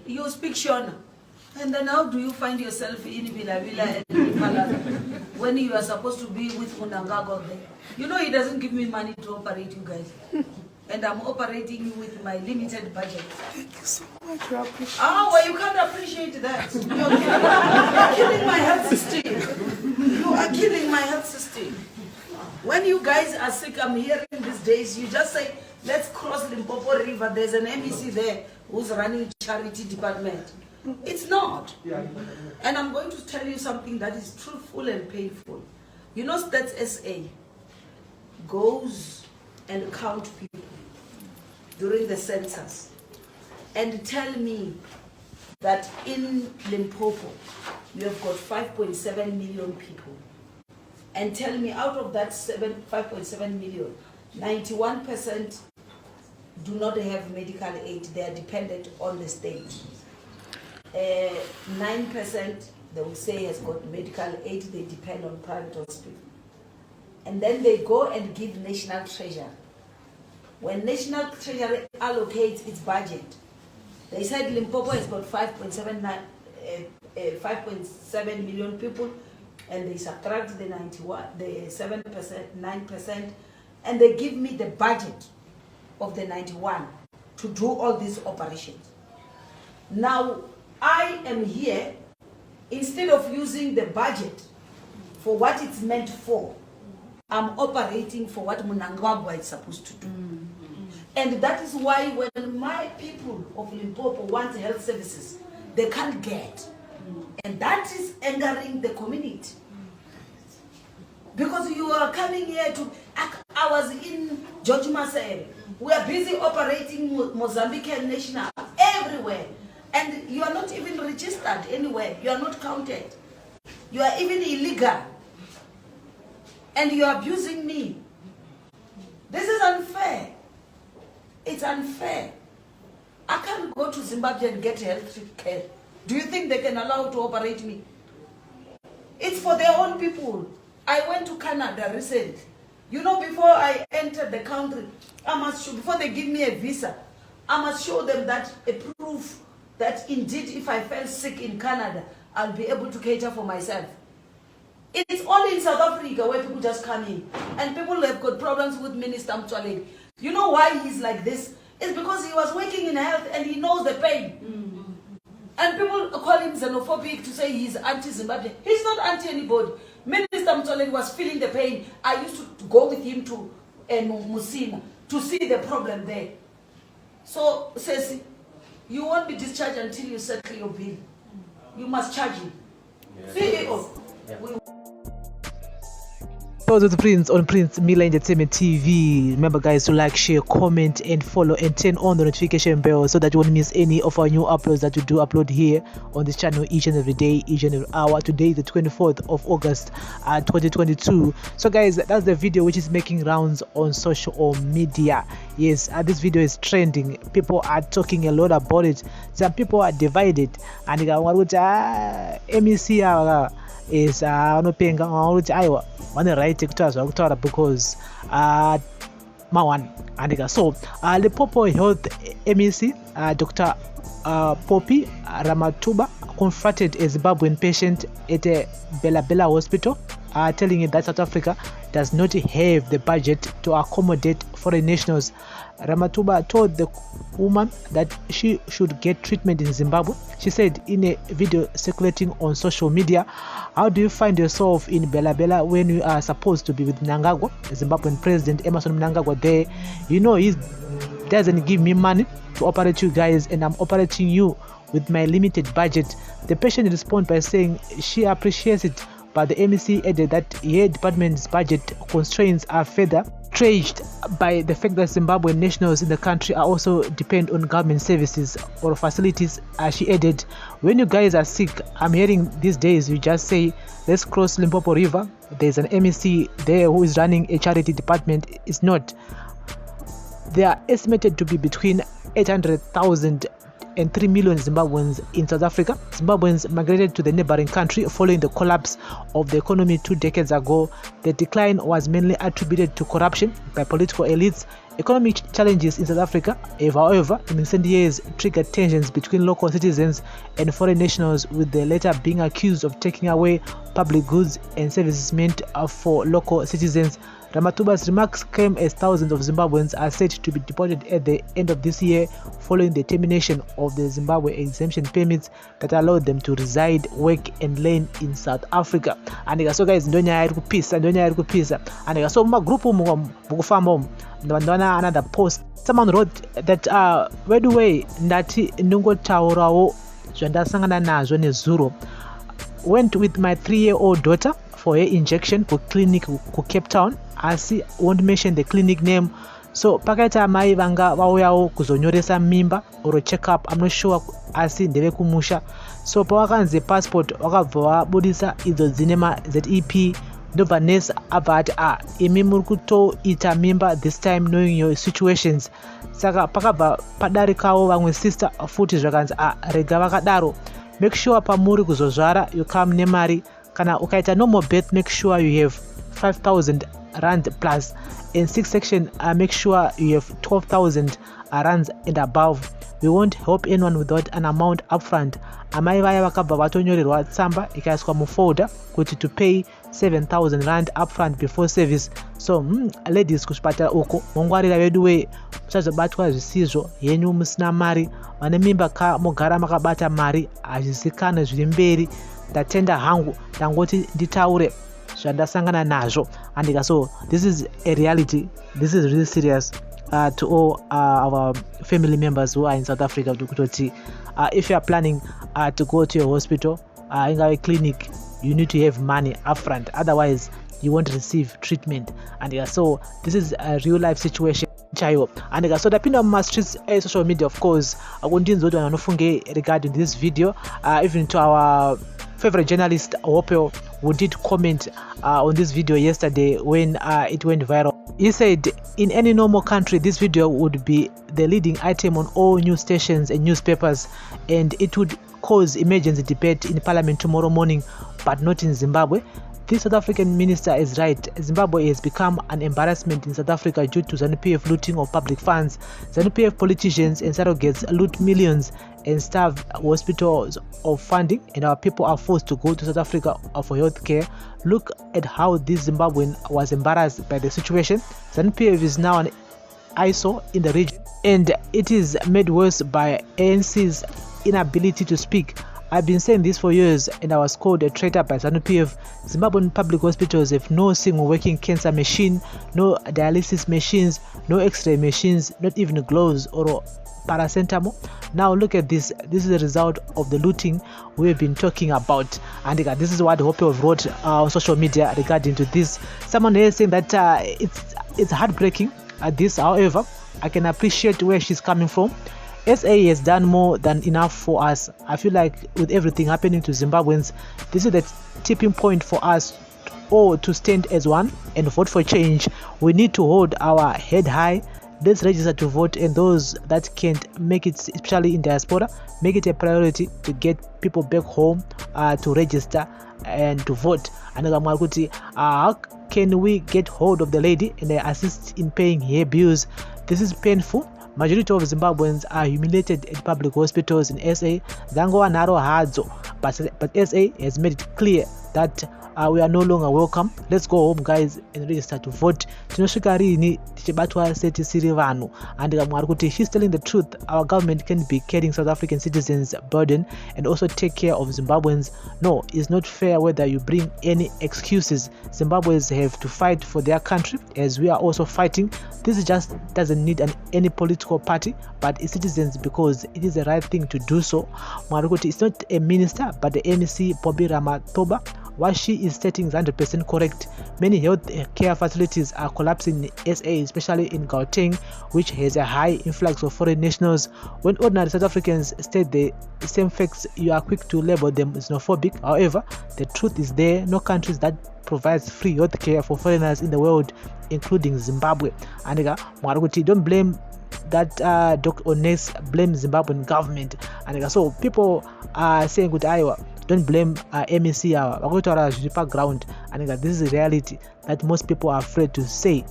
You speak Shona. And then how do you find yourself in Bela Bela and Malala when you are supposed to be with Munangago there? You know he doesn't give me money to operate you guys. And I'm operating with my limited budget. Thank you so much. I appreciate it. Oh, well, you can't appreciate that. You're killing my health system. You are killing my health system. When you guys are sick, I'm hearing these days, you just say, let's cross Limpopo River. There's an MEC there who's running charity department. It's not. And I'm going to tell you something that is truthful and painful. You know, Stats SA goes and count people during the census and tell me that in Limpopo you have got 5.7 million people, and tell me out of that 5.7 million, 91% do not have medical aid. They are dependent on the state. 9% they will say has got medical aid, they depend on private hospital. And then they go and give National Treasury. When National Treasury allocates its budget, they said Limpopo has got 5.7 million people, and they subtract the 7%, 9%, and they give me the budget of the 91 to do all these operations. Now, I am here, instead of using the budget for what it's meant for, I'm operating for what Munangagwa is supposed to do. And that is why when my people of Limpopo want health services, they can't get. And that is angering the community. Because you are coming here to, I was in George Marcel. We are busy operating Mozambican national everywhere. And you are not even registered anywhere. You are not counted. You are even illegal. And you are abusing me. This is unfair. It's unfair. I can't go to Zimbabwe and get health care. Do you think they can allow to operate me? It's for their own people. I went to Canada recently. You know, before I entered the country, I must show, before they give me a visa, I must show them that a proof that indeed if I fell sick in Canada, I'll be able to cater for myself. It's only in South Africa where people just come in. And people have got problems with Minister Mtwaleni. You know why he's like this? It's because he was working in health and he knows the pain. And people call him xenophobic to say he's anti-Zimbabwe. He's not anti-anybody. Minister Mtwaleni was feeling the pain. I used to go with him to Musina to see the problem there. So, says you won't be discharged until you settle your bill. You must charge him. CEO. Those with Prince on Prince Miller Entertainment TV. Remember, guys, to like, share, comment, and follow, and turn on the notification bell so that you won't miss any of our new uploads that we do upload here on this channel each and every day, each and every hour. Today is the 24th of August, 2022. So, guys, that's the video which is making rounds on social media. Yes, this video is trending. People are talking a lot about it. Some people are divided, and MEC is no paying Iowa. One right because Mawan and so Limpopo Health MEC Dr. Phophi'S RAMATHUBA confronted a Zimbabwean patient at a Bela Bela Hospital, telling it that South Africa does not have the budget to accommodate foreign nationals. RAMATHUBA told the woman that she should get treatment in Zimbabwe. She said in a video circulating on social media, "How do you find yourself in Bela Bela when you are supposed to be with Mnangagwa, the Zimbabwean president Emmerson Mnangagwa there? You know he doesn't give me money to operate you guys, and I'm operating you with my limited budget." The patient responded by saying she appreciates it, but the MEC added that her department's budget constraints are further stretched by the fact that Zimbabwean nationals in the country are also depend on government services or facilities. She added, "When you guys are sick, I'm hearing these days you just say, let's cross Limpopo River. There's an MEC there who is running a charity department. It's not. They are estimated to be between 800,000 103 million Zimbabweans in South Africa. Zimbabweans migrated to the neighboring country following the collapse of the economy 2 decades ago. The decline was mainly attributed to corruption by political elites. Economic challenges in South Africa have, however, in recent years triggered tensions between local citizens and foreign nationals, with the latter being accused of taking away public goods and services meant for local citizens. RAMATHUBA's remarks came as thousands of Zimbabweans are said to be deported at the end of this year following the termination of the Zimbabwe exemption permits that allowed them to reside, work and learn in South Africa. And so guys, ndonyaya iri kupisa. And so group mukufamba another post. Someone wrote that by the way ndati ndingotaurawo zvandasangana nazvo nezuro. Went with my 3-year-old daughter for her injection ku clinic ku Cape Town. Asi won't mention the clinic name. So pakaita mai vanga vauyawo kuzonyoresa mimba or check up, I'm not sure, asi ndeve kumusha. So pawakanzi passport wakabva vabudisa idzo dzine ma ZEP. Ndobva nurse abva ati imi muri kutoita mimba this time knowing your situations. Saka pakabva padarikawo vamwe sister futi zvakanzi rega vakadaro. Make sure pamuri kuzozvara you come nemari. Kana ukaita normal birth, make sure you have 5,000 rand plus. In 6th section, make sure you have 12,000 rands and above. We won't help anyone without an amount upfront. Amai vaya vakabva vatonyorerwa tsamba ikaiswa mufolder kuti to pay 7,000 rand upfront before service. So ladies kuchipatara uko mongwarira vedu we muchazobatwa zvisizvo yenyu musina mari. Vane mimba mogara makabata mari hazvizikanwe zviri mberi. Ndatenda hangu ndangoti nditaure zvandasangana nazvo. And so this is a reality. This is really serious to all our family members who are in South Africa. If you are planning to go to your hospital, in a clinic, you need to have money upfront. Otherwise, you won't receive treatment. And so this is a real life situation. And so the pin on my streets social media, of course, regarding this video, even to our favorite journalist Opel, who did comment on this video yesterday when it went viral. He said in any normal country this video would be the leading item on all news stations and newspapers, and it would cause emergency debate in parliament tomorrow morning, but not in Zimbabwe. This South African minister is right. Zimbabwe has become an embarrassment in South Africa due to ZANU-PF looting of public funds. ZANU-PF politicians and surrogates loot millions and starve hospitals of funding, and our people are forced to go to South Africa for health care. Look at how this Zimbabwean was embarrassed by the situation. ZANU-PF is now an eyesore in the region, and it is made worse by ANC's inability to speak. I've been saying this for years, and I was called a traitor by ZANU-PF. Zimbabwean public hospitals have no single working cancer machine, no dialysis machines, no x-ray machines, not even gloves or paracetamol. Now look at this. This is the result of the looting we've been talking about. And this is what Hope wrote on social media regarding to this. Someone is saying that it's heartbreaking at this. However, I can appreciate where she's coming from. SA has done more than enough for us. I feel like with everything happening to Zimbabweans, this is the tipping point for us all to stand as one and vote for change. We need to hold our head high. Let's register to vote, and those that can't make it, especially in diaspora, make it a priority to get people back home to register and to vote. And how can we get hold of the lady and assist in paying her bills? This is painful. Majority of Zimbabweans are humiliated at public hospitals in SA. Zangoa naro hadzo, but SA has made it clear that we are no longer welcome. Let's go home, guys, and register to vote. Tinosvika rini tichibatwa setisiri vanhu. And she's telling the truth. Our government can be carrying South African citizens' burden and also take care of Zimbabweans. No, it's not fair whether you bring any excuses. Zimbabweans have to fight for their country as we are also fighting. This just doesn't need any political party, but its citizens, because it is the right thing to do so. It's not a minister, but the MEC Bobby RAMATHUBA. What she is stating is 100% correct. Many health care facilities are collapsing in SA, especially in Gauteng, which has a high influx of foreign nationals. When ordinary South Africans state the same facts, you are quick to label them xenophobic. However, the truth is there no countries that provides free health care for foreigners in the world, including Zimbabwe. And don't blame that Dr. Ones blames Zimbabwean government, and so people are saying good Iowa, don't blame MEC ground, and this is a reality that most people are afraid to say.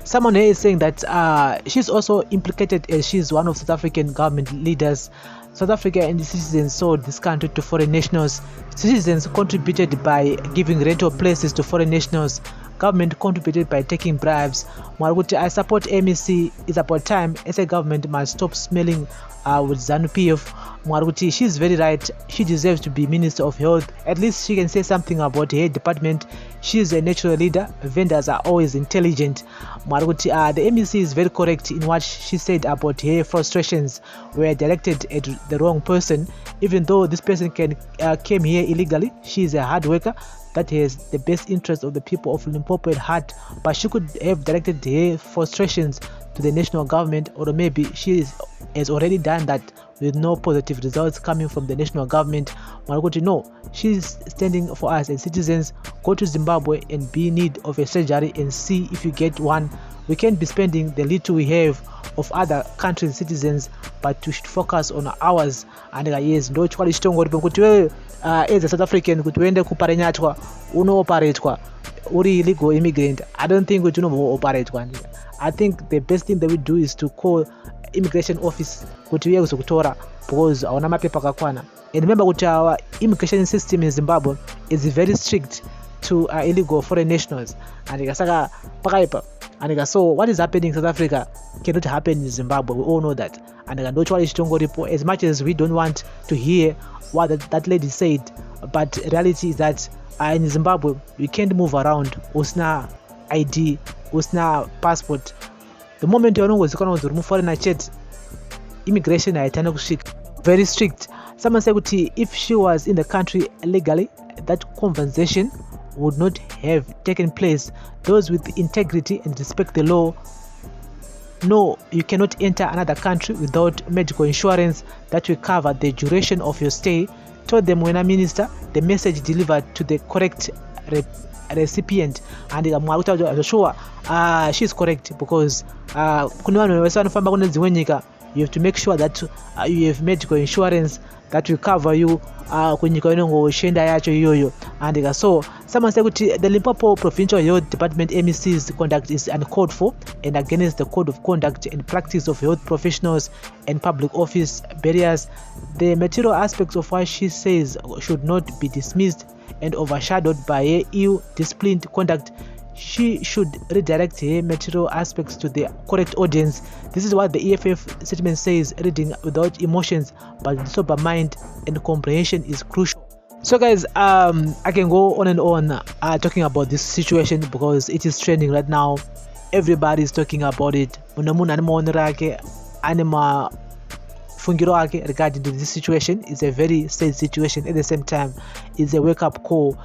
Someone here is saying that she's also implicated as she's one of South African government leaders. South Africa and the citizens sold this country to foreign nationals. Citizens contributed by giving rental places to foreign nationals. Government contributed by taking bribes. I support MEC. It's about time SA government must stop smelling with ZANU-PF. She's very right. She deserves to be Minister of Health. At least she can say something about her department. She's a natural leader. Vendors are always intelligent. The MEC is very correct in what she said about her frustrations were directed at the wrong person. Even though this person came here illegally, she is a hard worker that has the best interest of the people of Limpopo at heart, but she could have directed her frustrations to the national government, or maybe she has already done that with no positive results coming from the national government. No, she's standing for us as citizens. Go to Zimbabwe and be in need of a surgery and see if you get one. We can't be spending the little we have of other countries' citizens, but we should focus on ours. And yes, ndo chikali chitongori kuti wewe as a South African kuti uende kuparenyatwa unooperatwa uri illegal immigrant. I don't think kuti unooperatwa. I think the best thing that we do is to call immigration office kuti uye kuzokutora because hauna mapepa akakwana. And remember kuti our immigration system in Zimbabwe is very strict to illegal foreign nationals. And saka pakaipa. And so what is happening in South Africa cannot happen in Zimbabwe. We all know that. And as much as we don't want to hear what that lady said, but reality is that in Zimbabwe we can't move around. Usna ID, usna passport. The moment you know what's going on with foreign chat, immigration very strict. Someone said if she was in the country legally, that conversation would not have taken place. Those with integrity and respect the law. No, you cannot enter another country without medical insurance that will cover the duration of your stay. Told them when a minister, the message delivered to the correct recipient. And sure, she's correct because you have to make sure that you have medical insurance that will cover you. And so someone said the Limpopo Provincial Health Department MEC's conduct is uncalled for and against the code of conduct and practice of health professionals and public office barriers. The material aspects of what she says should not be dismissed and overshadowed by her ill-disciplined conduct. She should redirect her material aspects to the correct audience. This is what the EFF statement says: reading without emotions but with sober mind and comprehension is crucial. So guys, I can go on and on talking about this situation because it is trending right now. Everybody is talking about it. Regarding to this situation, it's a very sad situation. At the same time, it's a wake-up call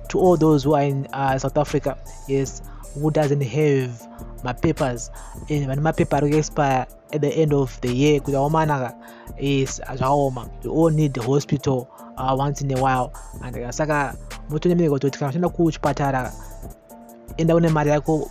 to all those who are in South Africa, yes, who doesn't have my papers. And when my paper expire at the end of the year, is we all need the hospital once in a while. And saka mutu go to kuchipatara enda une mari yako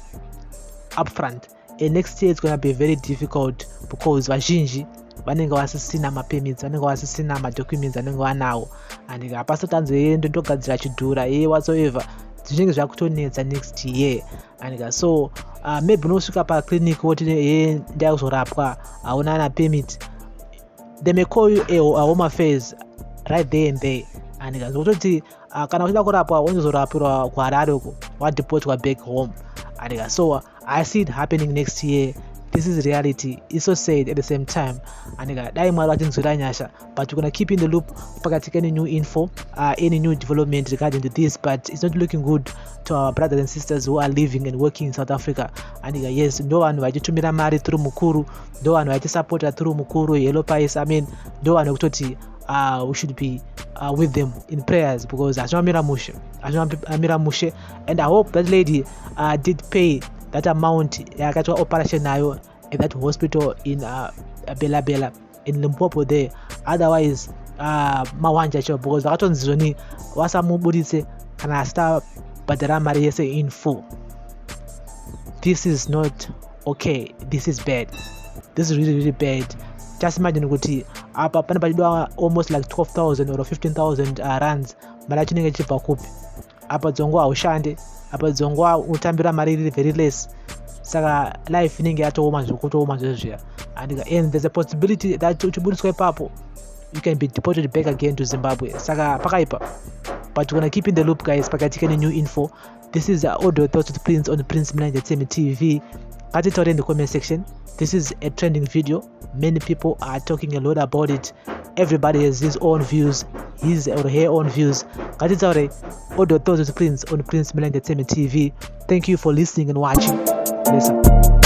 upfront. And next year it's gonna be very difficult because vazhinji vanenge vasisina mapermits, vanenge vasisina madocuments anenge vanawo, and hapasi tanzoenda ndogadzira chidhura whatsoever zvinenge zvakutonetsa next year. And so maybe unosvika paclinic woti ndakuzorapwa hauna na permit, they may call you a home affairs right there and there. And zvototi kana uchida kurapwa unozorapirwa kuHarare uko wadeportwa back home. And so I see it happening next year. This is reality. It's so sad at the same time. And but we're gonna keep in the loop. Any new info, any new development regarding to this. But it's not looking good to our brothers and sisters who are living and working in South Africa. And yes, no one will to Miramari through Mukuru, no one will support through Mukuru, Yellow Pies. I mean, no one we should be with them in prayers because Ajwa Miramushe, and I hope that lady did pay that amount yakatwa operation nayo at that hospital in Bela Bela in Limpopo there. Otherwise mawanja cho because vakatonzizoni vasamubudise kana asita bhadhara mari yese in full. This is not okay. This is bad. This is really bad. Just imagine kuti apa panapachidwa almost like 12,000 or 15,000 rands mari chinenge chibva kupi. Apa dzongo haushande, apa dzongo utambira mari iri very less. Saka life inenge yatooma zviya. And there's a possibility that uchibudiswa ipapo you can be deported back again to Zimbabwe. Saka pakaipa. But we're gonna keep in the loop, guys. Pakati new info. This is audio thoughts with Prince on Prince Mila Entertainment TV. Add it in the comment section. This is a trending video. Many people are talking a lot about it. Everybody has his own views, his or her own views. Add it audio thoughts with Prince on Prince Mila Entertainment TV. Thank you for listening and watching. Listen.